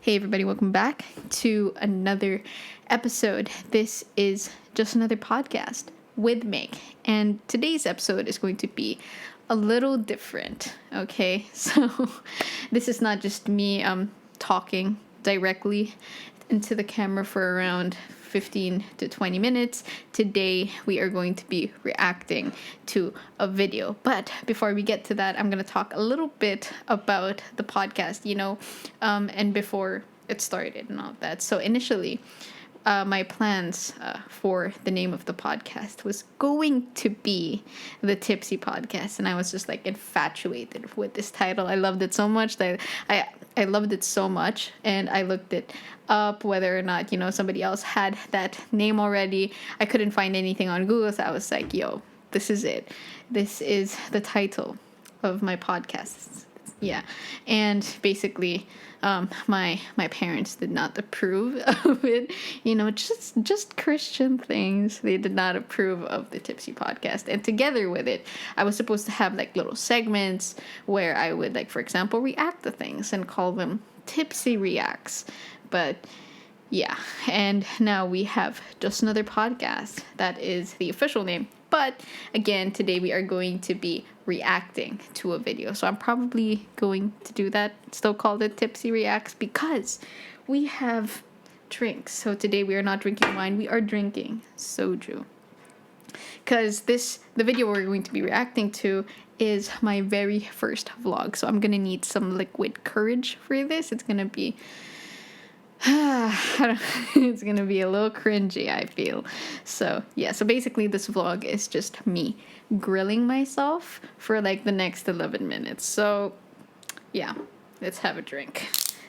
Hey everybody, welcome back to another episode. This is just another podcast with Meg, and today's episode is going to be a little different, okay? So this is not just me talking directly into the camera for around 15 to 20 minutes. Today we are going to be reacting to a video, but before we get to that, I'm going to talk a little bit about the podcast, and before it started and all of that. So initially my plans for the name of the podcast was going to be the Tipsy Podcast, and I was just like infatuated with this title. I loved it so much that I loved it so much, and I looked it up whether or not somebody else had that name already. I couldn't find anything on Google, so I was like, yo, this is it. This is the title of my podcast. Yeah. And basically my parents did not approve of it, just Christian things. They did not approve of the Tipsy Podcast, and together with it I was supposed to have like little segments where I would, like, for example, react to things and call them Tipsy Reacts. But yeah, and now we have just another podcast. That is the official name. But again, today we are going to be reacting to a video. So I'm probably going to do that, still call it Tipsy Reacts, because we have drinks. So today we are not drinking wine, we are drinking soju. Because the video we're going to be reacting to is my very first vlog. So I'm going to need some liquid courage for this. It's going to be it's gonna be a little cringy, I feel. So yeah, so basically this vlog is just me grilling myself for like the next 11 minutes. So yeah, let's have a drink.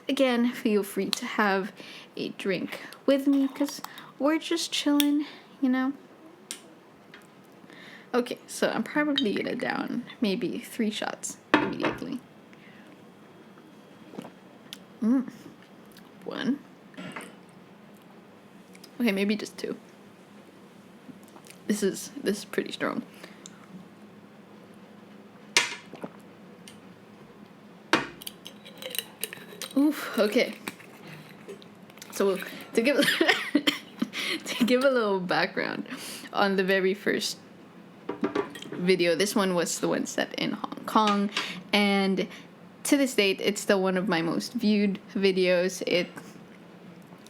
Again, feel free to have a drink with me because we're just chilling, Okay, so I'm probably gonna down maybe 3 shots immediately. 1. Okay, maybe just 2. This is pretty strong. Oof. Okay. So to give a little background on the very first video, this one was the one set in Hong Kong, and to this date, it's still one of my most viewed videos. It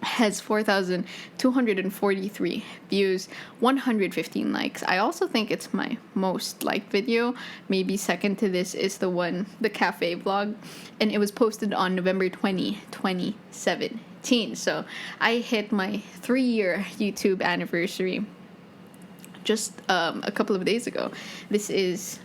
has 4,243 views, 115 likes. I also think it's my most liked video. Maybe second to this is the cafe vlog, and it was posted on November 20, 2017. So I hit my 3-year YouTube anniversary just a couple of days ago. This is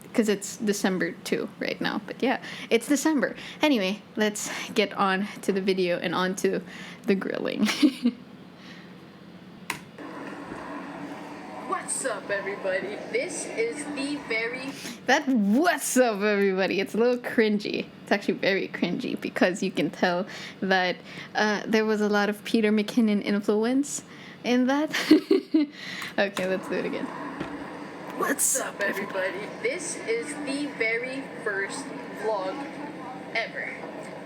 because it's December 2 right now. But yeah, it's December. Anyway, let's get on to the video and on to the grilling. What's up, everybody? This is the what's up, everybody? It's a little cringy. It's actually very cringy because you can tell that there was a lot of Peter McKinnon influence in that. Okay, let's do it again. What's up, everybody? This is the very first vlog ever.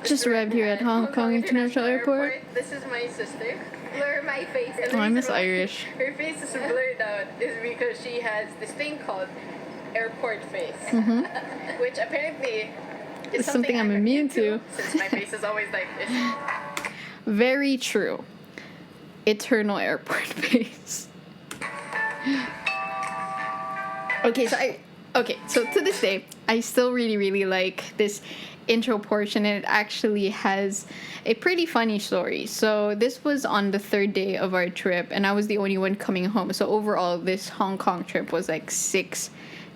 Just arrived here at Hong Kong International Airport. This is my sister. Blur my face. Oh, I miss Irish. Her face is blurred out is because she has this thing called airport face, which apparently is something I'm immune to, since my face is always like this. Very true. Eternal airport face. So to this day, I still really, really like this intro portion, and it actually has a pretty funny story. So this was on the 3rd day of our trip, and I was the only one coming home. So overall, this Hong Kong trip was like 6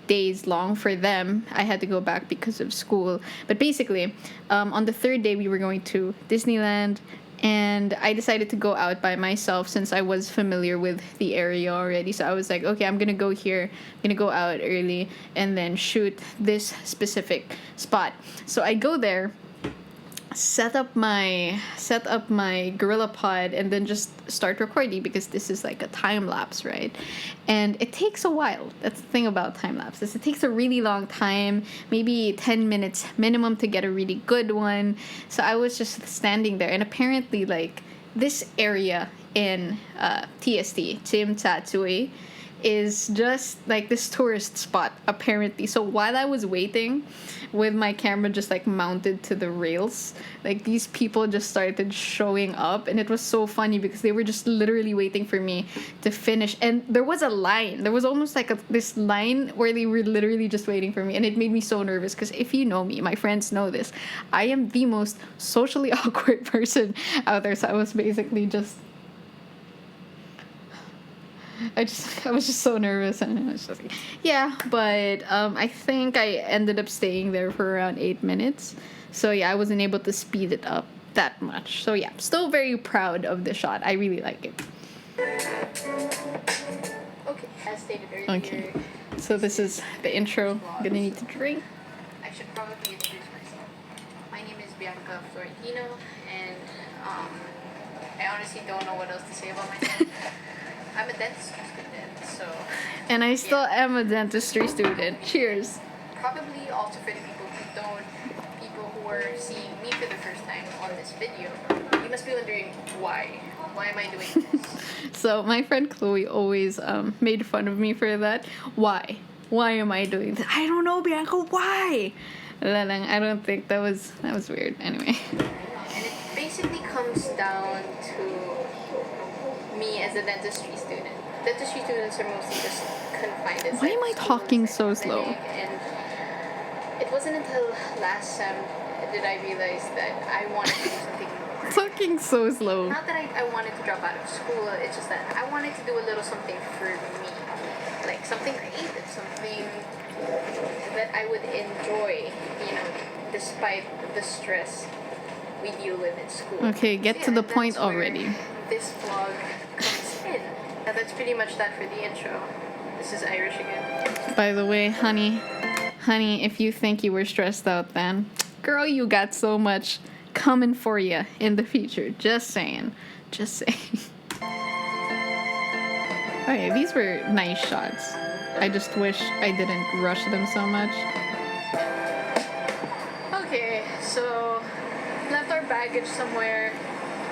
days long for them. I had to go back because of school. But basically, on the 3rd day, we were going to Disneyland, and I decided to go out by myself since I was familiar with the area already. So I was like, okay, I'm going to go here. I'm going to go out early and then shoot this specific spot. So I go there. set up my Gorilla Pod and then just start recording, because this is like a time lapse, right? And it takes a while. That's the thing about time lapses. It takes a really long time, maybe 10 minutes minimum to get a really good one. So I was just standing there, and apparently like this area in TST, Tim Tatsui, is just like this tourist spot apparently. So while I was waiting with my camera just like mounted to the rails, like these people just started showing up, and it was so funny because they were just literally waiting for me to finish. And there was a line, there was almost like this line where they were literally just waiting for me, and it made me so nervous because if you know me, my friends know this, I am the most socially awkward person out there. So I was basically just I was just so nervous, and I was just like, yeah, but I think I ended up staying there for around 8 minutes. So yeah, I wasn't able to speed it up that much. So yeah, still very proud of the shot. I really like it. Okay, as stated earlier. Okay, so this is the intro. I'm gonna need to drink. I should probably introduce myself. My name is Bianca Florentino, and I honestly don't know what else to say about myself. I'm a dentistry student, so... And I still am a dentistry student. Cheers. Probably also for the people who are seeing me for the first time on this video, you must be wondering why. Why am I doing this? So my friend Chloe always made fun of me for that. Why? Why am I doing this? I don't know, Bianca, why? I don't think that was weird. Anyway. And it basically comes down to me as a dentistry student. Dentistry students are mostly just confined as... Why am I talking so slow? And it wasn't until last sem did I realize that I wanted to do something more. Talking so slow. Not that I wanted to drop out of school, it's just that I wanted to do a little something for me. Like something creative, something that I would enjoy, despite the stress we deal with in school. Okay, get to the point already. This vlog comes in. And that's pretty much that for the intro. This is Irish again. By the way, honey, if you think you were stressed out then, girl, you got so much coming for you in the future. Just saying. Okay, these were nice shots. I just wish I didn't rush them so much. Okay, so left our baggage somewhere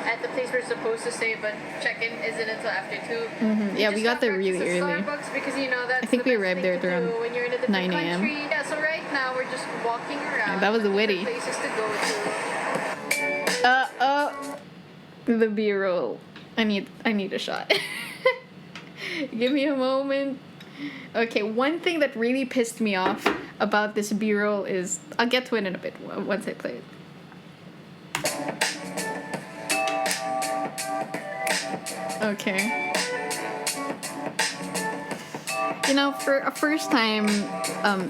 at the place we're supposed to stay, but check-in isn't until after 2. Mm-hmm. Yeah, we got there really early. Starbucks, because that's I think we arrived there at around when you're in a different 9 a.m. country. Yeah, so right now we're just walking around. Yeah, that was witty. Places to go to. The B-roll. I need a shot. Give me a moment. Okay, one thing that really pissed me off about this B-roll is... I'll get to it in a bit once I play it. Okay. For a first-time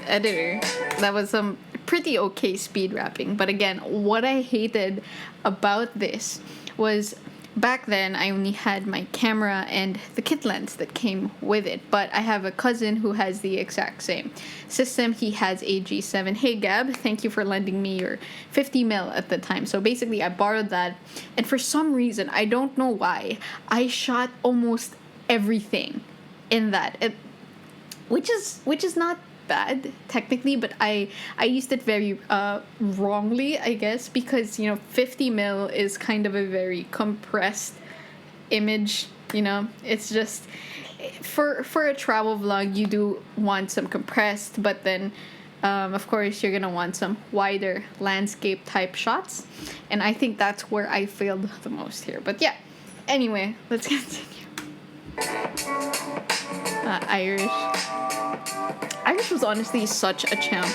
editor, that was some pretty okay speed rapping. But again, what I hated about this was... Back then, I only had my camera and the kit lens that came with it. But I have a cousin who has the exact same system. He has a G7. Hey, Gab, thank you for lending me your 50 mil at the time. So basically, I borrowed that. And for some reason, I don't know why, I shot almost everything in that. Which is not bad technically, but I used it very wrongly, I guess, because 50 mil is kind of a very compressed image. It's just for a travel vlog, you do want some compressed, but then of course you're gonna want some wider landscape type shots, and I think that's where I failed the most here. But yeah, anyway, let's continue. Irish was honestly such a champ.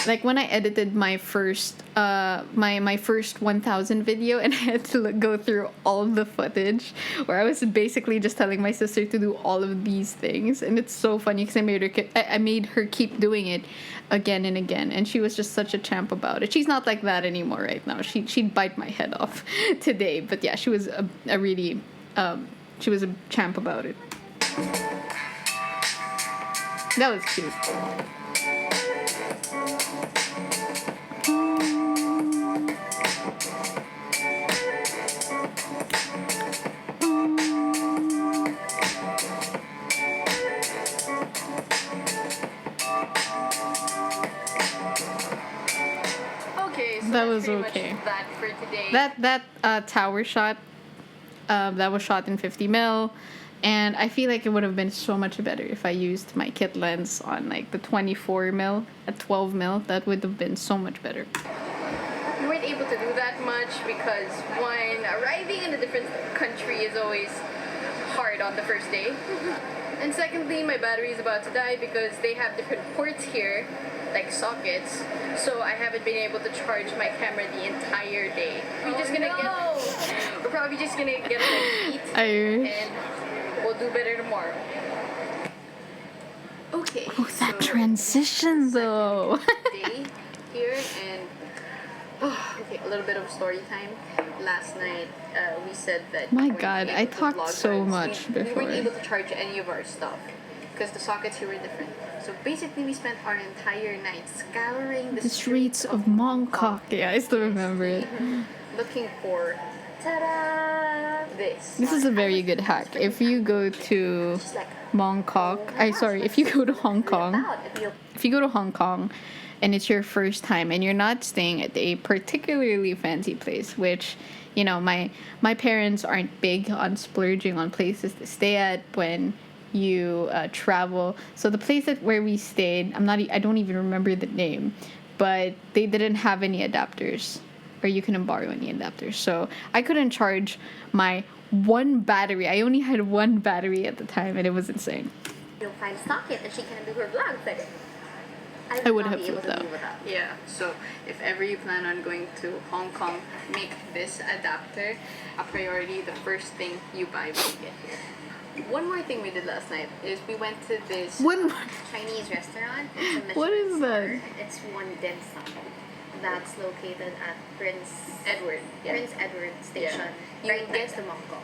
Like when I edited my first my first 1000 video, and I had to go through all of the footage where I was basically just telling my sister to do all of these things, and it's so funny because I made her keep doing it again and again, and she was just such a champ about it. She's not like that anymore right now. She'd bite my head off today, but yeah, she was a really she was a champ about it. That was cute. was pretty okay. much that for today. That tower shot, that was shot in 50 mil, and I feel like it would have been so much better if I used my kit lens on like the 24 mil at 12 mil. That would have been so much better. We weren't able to do that much because one, arriving in a different country is always hard on the first day. And secondly, my battery is about to die because they have different ports here, like sockets. So I haven't been able to charge my camera the entire day. We're probably just gonna get like eat and we'll do better tomorrow. Okay. Oh, that transition though. Day here and okay, a little bit of story time. Last night, we said that. My when we God, came I to the talked vlog so times, much we before. weren't able to charge any of our stuff because the sockets here were different. So basically, we spent our entire night scouring The streets of Mong Kok. Yeah, I still remember it. looking for ta-da! This is a very good hack. If you go to Just like, Mong Kok, if you go to Hong Kong, if you go to Hong Kong and it's your first time and you're not staying at a particularly fancy place, which, you know, my parents aren't big on splurging on places to stay at when you travel. So the place where we stayed, I don't even remember the name, but they didn't have any adapters, or you couldn't borrow any adapters. So I couldn't charge my one battery. I only had one battery at the time, and it was insane. You'll find a socket and she can do her vlogs like it. I would have flipped out. Yeah, so if ever you plan on going to Hong Kong, make this adapter a priority, the first thing you buy when you get here. One more thing we did last night is we went to this Chinese restaurant. It's a What is that? Michelin star. It's one dim sum. That's located at Prince Edward Station, right next to Mong Kok.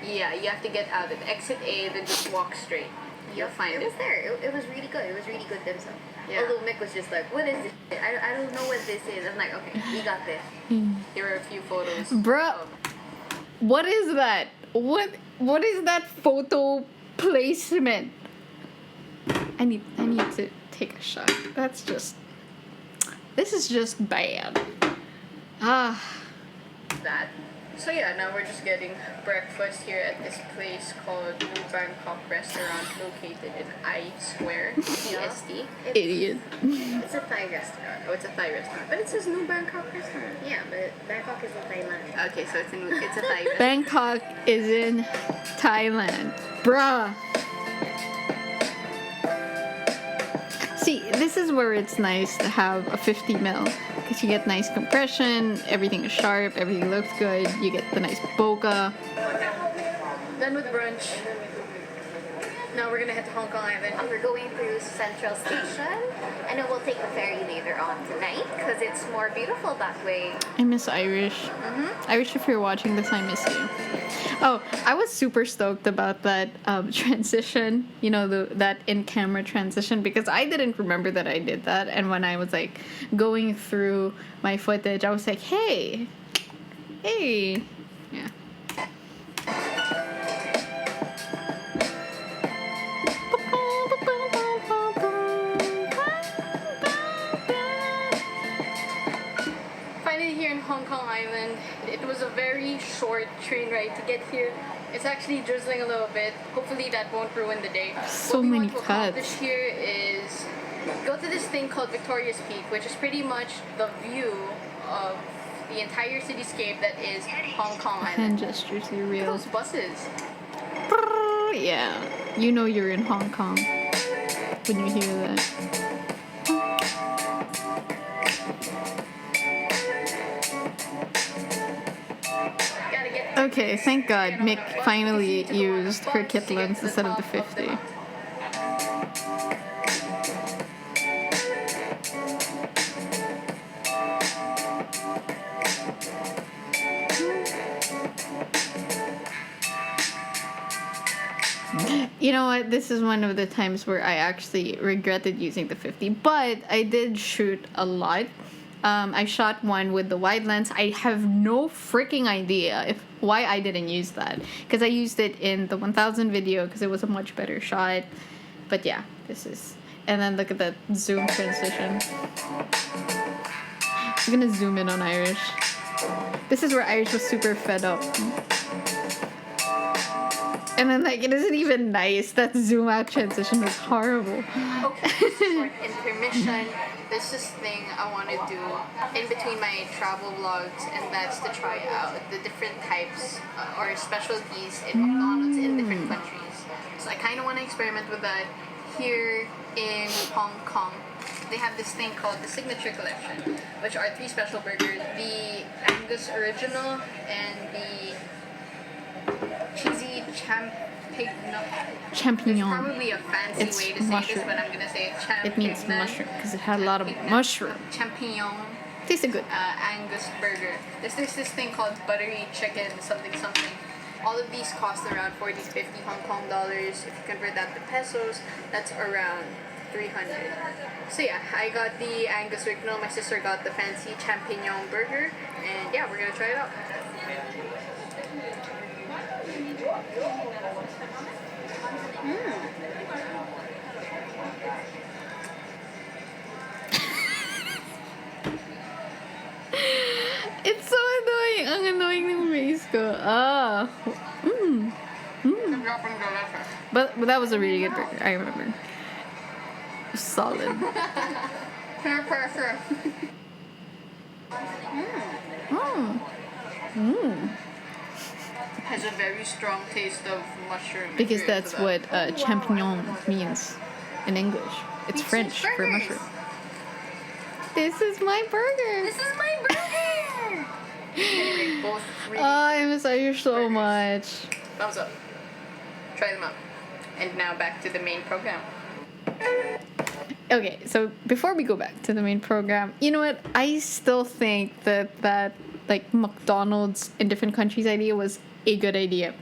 Yeah, you have to get out at exit A, then just walk straight. You'll find it. It was there. It was really good. It was really good dim sum. Yeah. Although Mick was just like, what is this shit? I don't know what this is. I'm like, okay, we got this. Here are a few photos. Bruh, what is that? What is that photo placement? I need to take a shot. This is just bad. That. So yeah, now we're just getting breakfast here at this place called New Bangkok Restaurant, located in I Square, CST. Idiot. It's a Thai restaurant. Oh, it's a Thai restaurant. But it says New Bangkok Restaurant. Yeah, but Bangkok is in Thailand. Okay, so it's a Thai restaurant. Bangkok is in Thailand. Bruh. See, this is where it's nice to have a 50 mil. Because you get nice compression, everything is sharp, everything looks good, you get the nice bokeh. Done with brunch. Now we're gonna head to Hong Kong Island. We're going through Central Station, and then we'll take the ferry later on tonight because it's more beautiful that way. I miss Irish. Irish, if you're watching this, I miss you. Oh, I was super stoked about that transition, you know, that in-camera transition, because I didn't remember that I did that, and when I was, like, going through my footage, I was like, hey, yeah. Here in Hong Kong Island, it was a very short train ride to get here. It's actually drizzling a little bit. Hopefully that won't ruin the day. So many cuts. What we want to accomplish here is go to this thing called Victoria's Peak, which is pretty much the view of the entire cityscape that is Hong Kong Island. Hand gestures are real. Those buses. Yeah, you know you're in Hong Kong when you hear that. Okay, thank God Mick finally used her kit lens instead of the 50. You know what? This is one of the times where I actually regretted using the 50, but I did shoot a lot. I shot one with the wide lens. I have no freaking idea why I didn't use that, because I used it in the 1000 video because it was a much better shot. But yeah, this is, and then look at that zoom transition. just gonna zoom in on Irish. This is where Irish was super fed up. And then, like, it isn't even nice. That zoom out transition was horrible. Okay, for intermission, there's this thing I want to do in between my travel vlogs, and that's to try out the different types or specialties in McDonald's in different countries. So I kind of want to experiment with that here in Hong Kong. They have this thing called the Signature Collection, which are 3 special burgers: the Angus Original and the cheesy champignon. There's probably a fancy It's way to say mushroom. this, but I'm gonna say champignon. It means mushroom because it had a lot of mushroom. Champignon. Tasted good. Angus burger. There's this thing called buttery chicken something. All of these cost around 40 to 50 Hong Kong dollars. If you convert that to pesos, that's around 300. So yeah, I got the Angus original. My sister got the fancy champignon burger, and yeah, we're gonna try it out. It's so annoying. Ang annoying ng face ko. But that was a really good burger. I remember. Solid. Peer pressure. Has a very strong taste of mushroom. Because that's what champignon means in English. It's French for mushroom. This is my burger. This is my burger. Anyway, both really I miss Irish so burgers. much. Thumbs up. Try them out. And now back to the main program. Okay, so before we go back to the main program, you know what? I still think that like McDonald's in different countries idea was a good idea.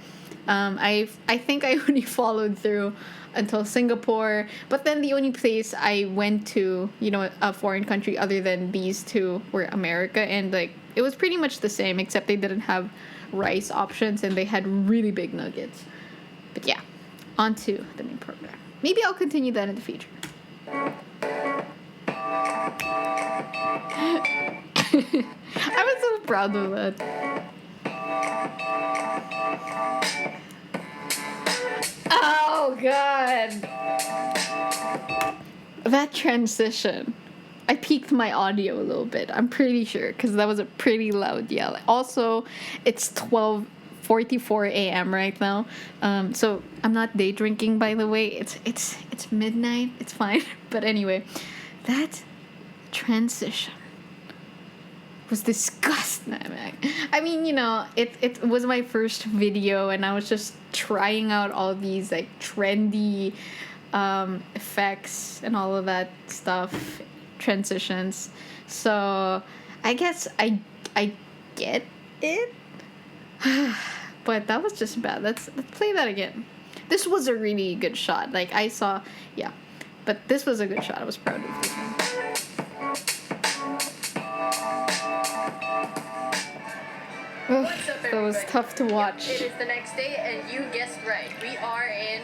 I think I only followed through until Singapore, but then the only place I went to, you know, a foreign country other than these two were America, and like it was pretty much the same except they didn't have rice options and they had really big nuggets. But yeah, on to the main program. Maybe I'll continue that in the future. I was so proud of that. Oh god. That transition. I peaked my audio a little bit. I'm pretty sure because that was a pretty loud yell. Also, it's 12:44 a.m. right now. So I'm not day drinking, by the way. It's midnight. It's fine. But anyway, that transition was disgusting. I mean, you know, it was my first video, and I was just trying out all these like trendy effects and all of that stuff, transitions. So I guess I get it. But that was just bad. Let's play that again. This was a really good shot. like I saw, yeah, but this was a good shot. I was proud of this one. What's up, That was everybody? tough to watch. It is the next day, and you guessed right. We are in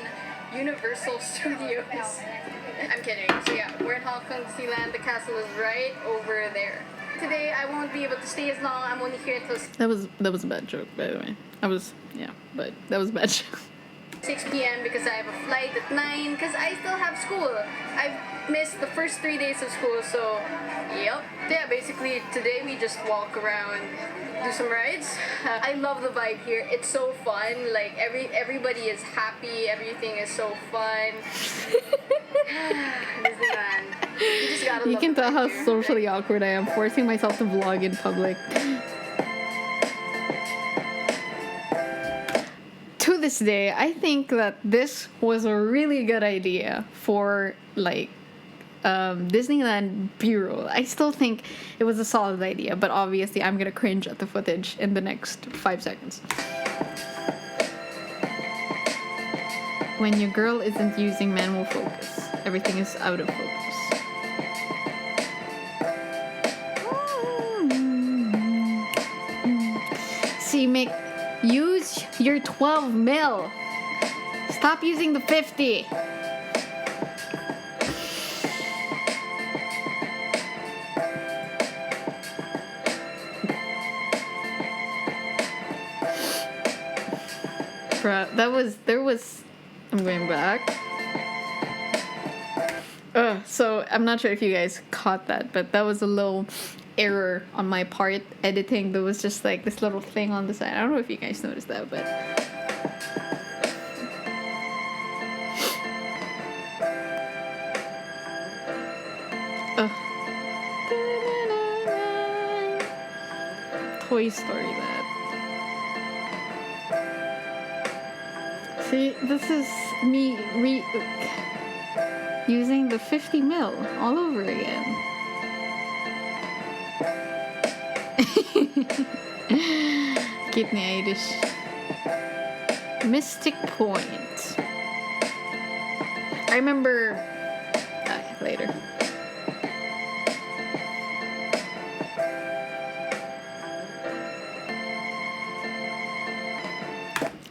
Universal Studios. I'm kidding. So yeah, we're in Hong Kong, Disneyland. The castle is right over there. Today, I won't be able to stay as long. I'm only here until That was a bad joke, by the way. But that was a bad joke. 6 p.m. because I have a flight at 9 because I still have school. I've missed the first 3 days of school, so yep. Yeah, basically today we just walk around, do some rides. I love the vibe here. It's so fun. Like everybody is happy. Everything is so fun. Disneyland. You just gotta You love can the tell vibe how here. socially awkward I am, forcing myself to vlog in public. To this day, I think that this was a really good idea for like Disneyland Bureau. I still think it was a solid idea, but obviously I'm gonna cringe at the footage in the next 5 seconds. When your girl isn't using manual focus, everything is out of focus. See, Mick, use your 12 mil. Stop using the 50. crap. I'm going back. So I'm not sure if you guys caught that, but that was a little error on my part editing. There was just like this little thing on the side. I don't know if you guys noticed that, but Toy Story that. See, this is me using the 50 mil all over again. Kidney Irish. Mystic Point. I remember later.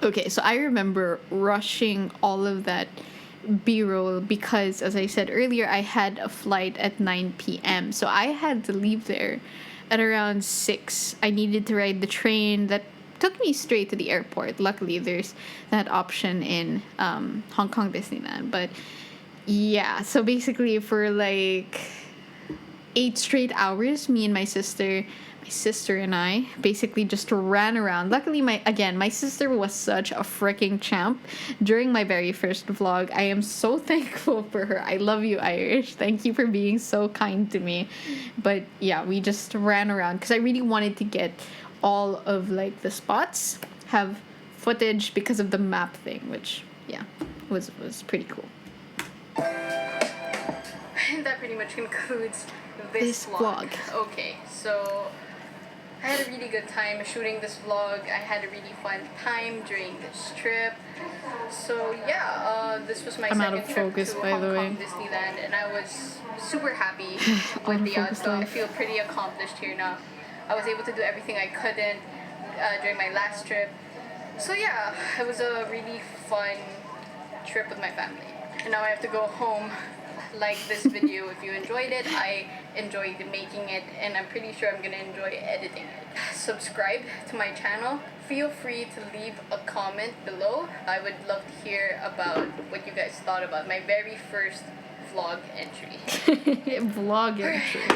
Okay, so I remember rushing all of that B-roll because, as I said earlier, I had a flight at 9 p.m. So I had to leave there at around 6. I needed to ride the train that took me straight to the airport. Luckily, there's that option in Hong Kong Disneyland. But yeah, so basically for like 8 straight hours, me and my sister and I basically just ran around. Luckily, my sister was such a freaking champ during my very first vlog. I am so thankful for her. I love you, Irish. Thank you for being so kind to me. But yeah, we just ran around because I really wanted to get all of like the spots, have footage because of the map thing, which yeah, was pretty cool. And that pretty much concludes this vlog. Okay, so I had a really good time shooting this vlog. I had a really fun time during this trip. So yeah, this was my second trip to Hong Kong Disneyland, and I was super happy with the outcome. I feel pretty accomplished here now. I was able to do everything I couldn't during my last trip. So yeah, it was a really fun trip with my family. And now I have to go home. Like this video if you enjoyed it. I enjoyed making it, and I'm pretty sure I'm gonna enjoy editing it. Subscribe to my channel. Feel free to leave a comment below. I would love to hear about what you guys thought about my very first vlog entry. Vlog entry.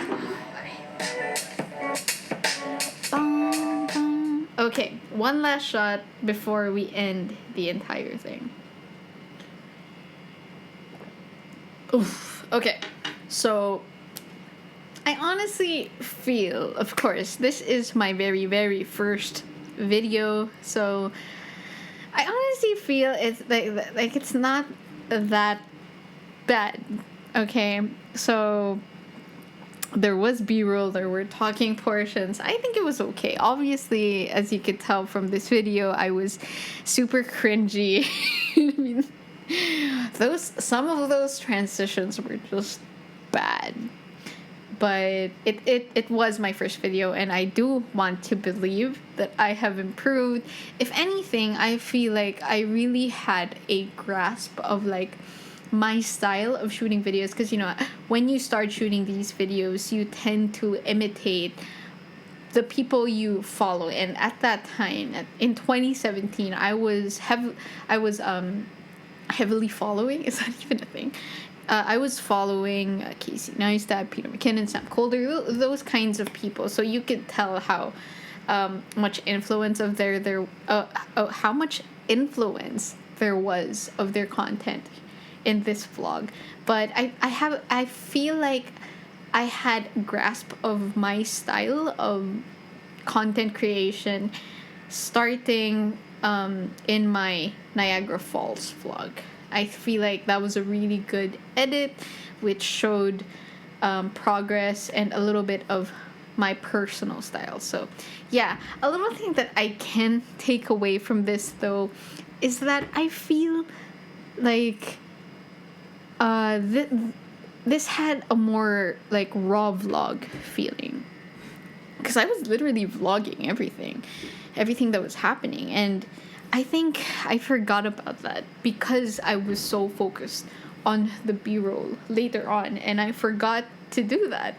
Bye. Okay, one last shot before we end the entire thing. Oof. Okay, so I honestly feel, of course, this is my very, very first video, so I honestly feel it's like it's not that bad. Okay, so there was B-roll, there were talking portions. I think it was okay. Obviously, as you could tell from this video, I was super cringy. I mean, some of those transitions were just bad, but it was my first video, and I do want to believe that I have improved. If anything, I feel like I really had a grasp of like my style of shooting videos, because you know, when you start shooting these videos, you tend to imitate the people you follow. And at that time, in 2017, I was heavily following, is that even a thing? I was following Casey Neistat, Peter McKinnon, Sam Colder, those kinds of people. So you could tell how much influence of how much influence there was of their content in this vlog. But I feel like I had grasp of my style of content creation starting in my Niagara Falls vlog. I feel like that was a really good edit, which showed progress and a little bit of my personal style. So yeah, a little thing that I can take away from this though is that I feel like this had a more like raw vlog feeling, because I was literally vlogging everything that was happening, and I think I forgot about that because I was so focused on the B-roll later on, and I forgot to do that.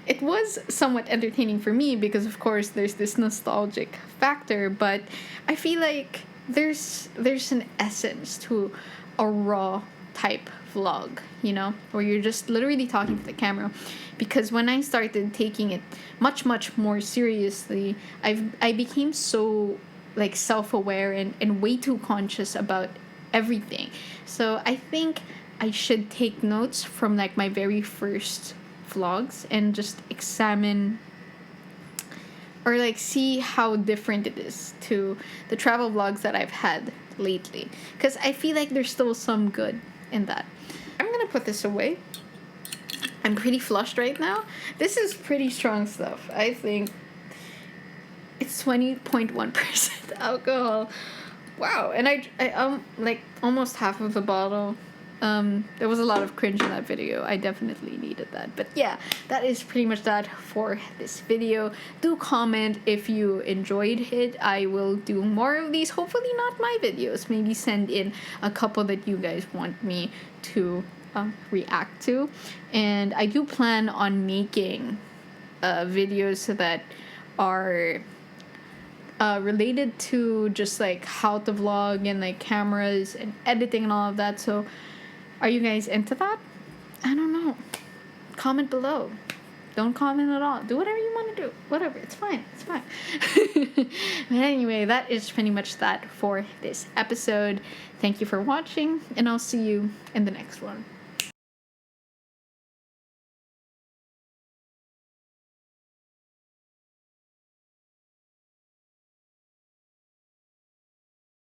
It was somewhat entertaining for me because of course there's this nostalgic factor, but I feel like there's an essence to a raw type vlog, you know, where you're just literally talking to the camera. Because when I started taking it much more seriously, I became so like self-aware and way too conscious about everything. So I think I should take notes from like my very first vlogs and just examine or like see how different it is to the travel vlogs that I've had lately, because I feel like there's still some good in that. I'm gonna put this away. I'm pretty flushed right now. This is pretty strong stuff. I think it's 20.1% alcohol. Wow. And I like almost half of the bottle. There was a lot of cringe in that video. I definitely needed that. But yeah, that is pretty much that for this video. Do comment if you enjoyed it. I will do more of these. Hopefully not my videos. Maybe send in a couple that you guys want me to react to. And I do plan on making videos that are related to just like how to vlog and like cameras and editing and all of that. So are you guys into that? I don't know. Comment below. Don't comment at all. Do whatever you want to do. Whatever. It's fine. It's fine. But anyway, that is pretty much that for this episode. Thank you for watching, and I'll see you in the next one.